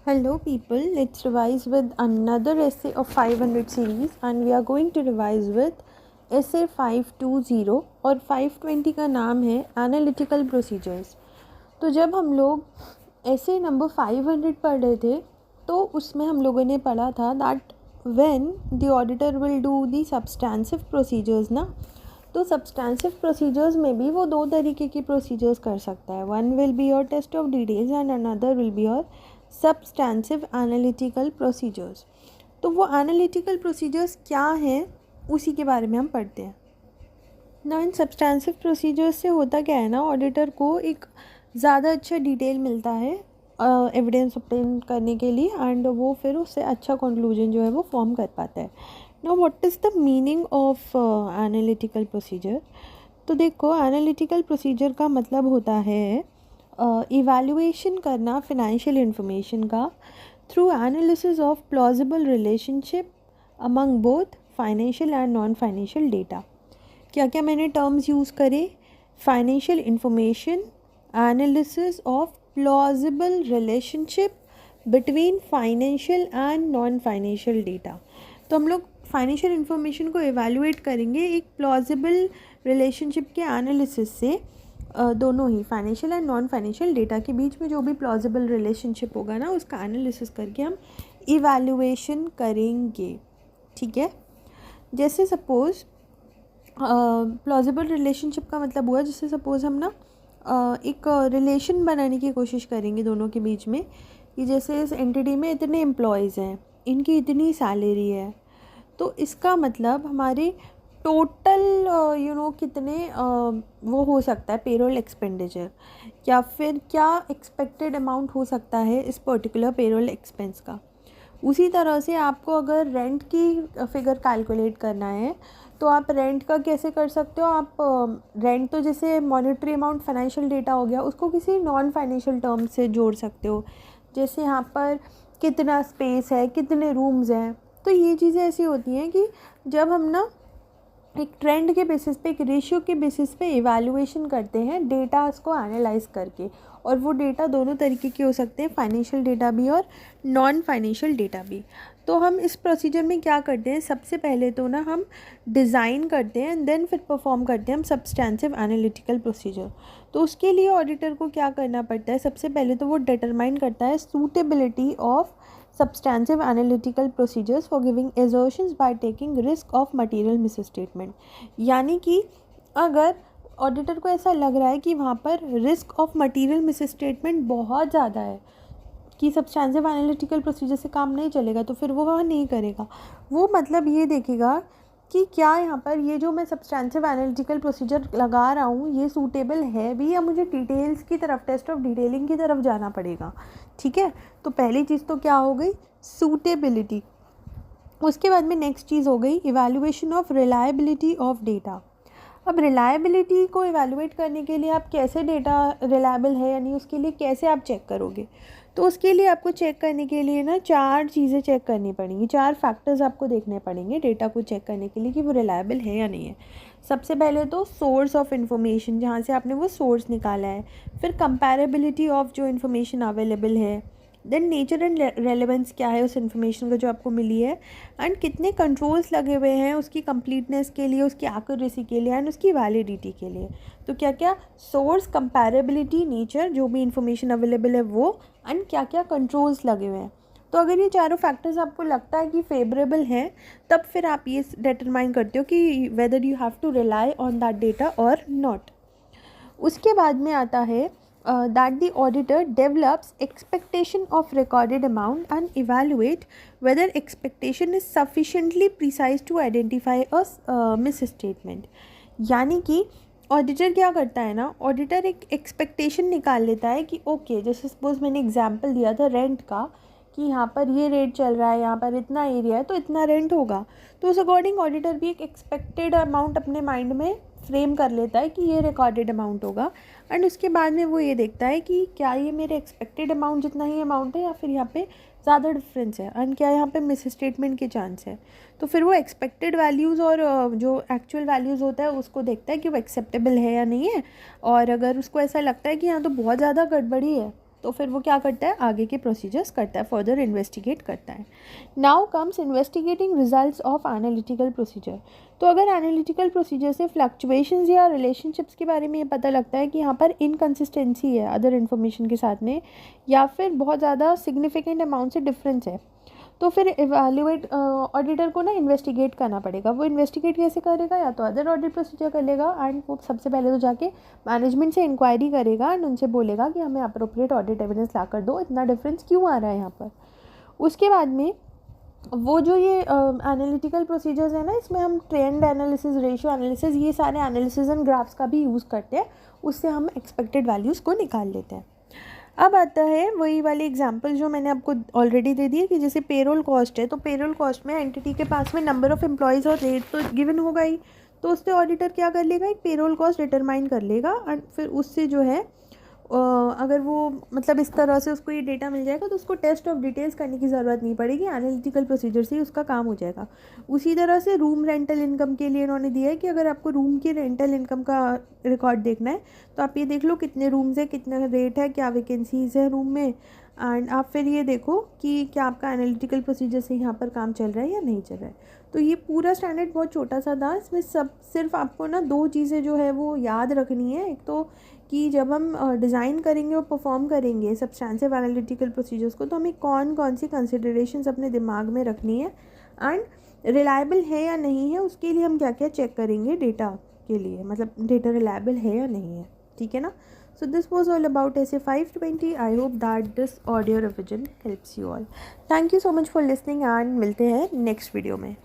Hello people, let's revise with another essay of 500 series and we are going to revise with essay 520 और 520 का नाम है Analytical Procedures। तो जब हम लोग essay नंबर 500 पढ़ रहे थे तो उसमें हम लोगों ने पढ़ा था that when the auditor will do the substantive procedures ना, तो सब्सटेंसिव प्रोसीजर्स में भी वो दो तरीके की प्रोसीजर्स कर सकता है। One will be your test of details and another will be your substantive analytical procedures. तो वो एनालिटिकल प्रोसीजर्स क्या हैं उसी के बारे में हम पढ़ते हैं ना। इन सब्सटेंसिव प्रोसीजर्स से होता क्या है ना, ऑडिटर को एक ज़्यादा अच्छा डिटेल मिलता है एविडेंस ऑब्टेन करने के लिए एंड वो फिर उससे अच्छा कंक्लूजन जो है वो फॉर्म कर पाता है। Now what is the meaning of analytical procedure. तो देखो, एनालिटिकल प्रोसीजर का मतलब होता है इवैल्यूएशन करना फिनेंशियल इन्फॉर्मेशन का through analysis of plausible relationship among both financial and non financial data. क्या क्या मैंने टर्म्स यूज़ करे? Financial information, analysis of plausible relationship between financial and non financial data. तो हम लोग फाइनेंशियल इन्फॉर्मेशन को एवेलुएट करेंगे एक प्लॉजिबल रिलेशनशिप के एनालिसिस से। दोनों ही financial and non financial data के बीच में जो भी प्लॉजिबल रिलेशनशिप होगा ना, उसका एनालिसिस करके हम इवैल्यूएशन करेंगे। ठीक है, जैसे सपोज़ प्लॉजिबल रिलेशनशिप का मतलब हुआ, जैसे सपोज़ हम ना एक रिलेशन बनाने की कोशिश करेंगे दोनों के बीच में कि जैसे इस एंटिटी में इतने एम्प्लॉयज़ हैं, इनकी इतनी सैलरी है, तो इसका मतलब हमारे टोटल कितने वो हो सकता है पेरोल एक्सपेंडिचर, या फिर क्या एक्सपेक्टेड अमाउंट हो सकता है इस पर्टिकुलर पेरोल एक्सपेंस का। उसी तरह से आपको अगर रेंट की फिगर कैलकुलेट करना है तो आप रेंट का कैसे कर सकते हो। आप रेंट तो जैसे मॉनेटरी अमाउंट फाइनेंशियल डेटा हो गया, उसको किसी नॉन फाइनेंशियल टर्म से जोड़ सकते हो। जैसे यहाँ पर कितना स्पेस है, कितने रूम्स हैं। तो ये चीज़ें ऐसी होती हैं कि जब हम ना एक ट्रेंड के बेसिस पे, एक रेशियो के बेसिस पे इवैल्यूएशन करते हैं डेटा को एनालाइज करके, और वो डेटा दोनों तरीके के हो सकते हैं, फाइनेंशियल डेटा भी और नॉन फाइनेंशियल डेटा भी। तो हम इस प्रोसीजर में क्या करते हैं, सबसे पहले तो ना हम डिज़ाइन करते हैं एंड देन फिर परफॉर्म करते हैं हम सब्सटेंसिव एनालिटिकल प्रोसीजर। तो उसके लिए ऑडिटर को क्या करना पड़ता है, सबसे पहले तो वो डिटरमाइन करता है suitability of substantive analytical procedures for giving assertions by taking risk of material misstatement। यानी कि अगर ऑडिटर को ऐसा लग रहा है कि वहाँ पर रिस्क ऑफ मटेरियल मिसस्टेटमेंट बहुत ज़्यादा है कि सब्सटेंसिव एनालिटिकल प्रोसीजर से काम नहीं चलेगा, तो फिर वो वहाँ नहीं करेगा। वो मतलब ये देखेगा कि क्या यहाँ पर ये जो मैं सब्सटेंसिव एनालिटिकल प्रोसीजर लगा रहा हूँ ये सूटेबल है भी, या मुझे डिटेल्स की तरफ, टेस्ट ऑफ डिटेलिंग की तरफ जाना पड़ेगा। ठीक है, तो पहली चीज़ तो क्या हो गई, सूटेबिलिटी। उसके बाद में नेक्स्ट चीज़ हो गई evaluation of reliability of data. अब रिलायबिलिटी को इवैल्यूएट करने के लिए आप कैसे डेटा रिलायबल है यानी उसके लिए कैसे आप चेक करोगे, तो उसके लिए आपको चेक करने के लिए ना 4 चीज़ें चेक करनी पड़ेंगी, 4 फैक्टर्स आपको देखने पड़ेंगे डेटा को चेक करने के लिए कि वो रिलायबल है या नहीं है। सबसे पहले तो सोर्स ऑफ इन्फॉर्मेशन, जहाँ से आपने वो सोर्स निकाला है। फिर कंपैरेबिलिटी ऑफ जो इन्फॉर्मेशन अवेलेबल है। देन नेचर एंड रेलेवेंस, क्या है उस इन्फॉर्मेशन का जो आपको मिली है, एंड कितने कंट्रोल्स लगे हुए हैं उसकी कंप्लीटनेस के लिए, उसकी एक्यूरेसी के लिए एंड उसकी वैलिडिटी के लिए। तो क्या क्या, सोर्स, कंपैरेबिलिटी, नेचर, जो भी इंफॉर्मेशन अवेलेबल है वो, एंड क्या क्या कंट्रोल्स लगे हुए हैं। तो अगर ये चारों फैक्टर्स आपको लगता है कि फेवरेबल हैं, तब फिर आप ये डिटरमाइन करते हो कि whether you have to rely on that data or not. उसके बाद में आता है that the auditor develops expectation of recorded amount and evaluate whether expectation is sufficiently precise to identify a misstatement। यानी कि ऑडिटर क्या करता है ना, ऑडिटर एक एक्सपेक्टेशन निकाल लेता है कि ओके, जैसे सपोज मैंने एग्जांपल दिया था रेंट का कि यहाँ पर ये रेट चल रहा है, यहाँ पर इतना एरिया है तो इतना रेंट होगा। तो उस अकॉर्डिंग ऑडिटर भी एक एक्सपेक्टेड अमाउंट अपने माइंड में फ्रेम कर लेता है कि ये रिकॉर्डेड अमाउंट होगा, एंड उसके बाद में वो ये देखता है कि क्या ये मेरे एक्सपेक्टेड अमाउंट जितना ही अमाउंट है या फिर यहाँ पे ज़्यादा डिफरेंस है, एंड क्या यहाँ पे मिस स्टेटमेंट के चांस है। तो फिर वो एक्सपेक्टेड वैल्यूज़ और जो एक्चुअल वैल्यूज़ होता है उसको देखता है कि वो एक्सेप्टेबल है या नहीं है। और अगर उसको ऐसा लगता है कि यहाँ तो बहुत ज़्यादा गड़बड़ी है, तो फिर वो क्या करता है, आगे के प्रोसीजर्स करता है, फर्दर इन्वेस्टिगेट करता है। Now comes investigating results of analytical procedure. तो अगर एनालिटिकल प्रोसीजर से फ्लक्चुएशंस या रिलेशनशिप्स के बारे में ये पता लगता है कि यहाँ पर इनकन्सिस्टेंसी है अदर इन्फॉर्मेशन के साथ में, या फिर बहुत ज़्यादा सिग्निफिकेंट अमाउंट से डिफरेंस है, तो फिर इवैल्यूएट ऑडिटर को ना इन्वेस्टिगेट करना पड़ेगा। वो इन्वेस्टिगेट कैसे करेगा, या तो अदर ऑडिट प्रोसीजर कर लेगा, एंड वो सबसे पहले तो जाके मैनेजमेंट से इंक्वायरी करेगा एंड उनसे बोलेगा कि हमें अप्रोप्रिएट ऑडिट एविडेंस ला कर दो, इतना डिफरेंस क्यों आ रहा है यहाँ पर। उसके बाद में वो जो ये एनालिटिकल प्रोसीजर्स है ना, इसमें हम ट्रेंड एनालिसिस, रेशियो एनालिसिस, ये सारे एनालिसिस एंड ग्राफ्स का भी यूज़ करते हैं, उससे हम एक्सपेक्टेड वैल्यूज़ को निकाल लेते हैं। अब आता है वही वाली एग्जांपल जो मैंने आपको ऑलरेडी दे दी है कि जैसे पेरोल कॉस्ट है, तो पेरोल कॉस्ट में एंटिटी के पास में नंबर ऑफ़ एम्प्लॉयज़ और रेट तो गिवन होगा ही, तो उससे ऑडिटर क्या कर लेगा, एक पेरोल कॉस्ट डिटरमाइन कर लेगा, एंड फिर उससे जो है अगर वो मतलब इस तरह से उसको ये डेटा मिल जाएगा तो उसको टेस्ट ऑफ डिटेल्स करने की ज़रूरत नहीं पड़ेगी, एनालिटिकल प्रोसीजर से ही उसका काम हो जाएगा। उसी तरह से रूम रेंटल इनकम के लिए इन्होंने दिया है कि अगर आपको रूम की रेंटल इनकम का रिकॉर्ड देखना है तो आप ये देख लो कितने रूम्स है, कितना रेट है, क्या वैकेंसीज़ है रूम में, एंड आप फिर ये देखो कि क्या आपका एनालिटिकल प्रोसीजर से यहाँ पर काम चल रहा है या नहीं चल रहा है। तो ये पूरा स्टैंडर्ड बहुत छोटा सा था, इसमें सब सिर्फ आपको ना दो चीज़ें जो है वो याद रखनी है। एक तो कि जब हम डिज़ाइन करेंगे और परफॉर्म करेंगे सब्सटेंसिव एनालिटिकल प्रोसीजर्स को, तो हमें कौन कौन सी कंसिडरेशंस अपने दिमाग में रखनी है, एंड रिलायबल है या नहीं है, उसके लिए हम क्या क्या चेक करेंगे डेटा के लिए, मतलब डेटा रिलायबल है या नहीं है, ठीक है ना। So this was all about SA 520. I hope that this audio revision helps you all. Thank you so much for listening and मिलते हैं नेक्स्ट वीडियो में।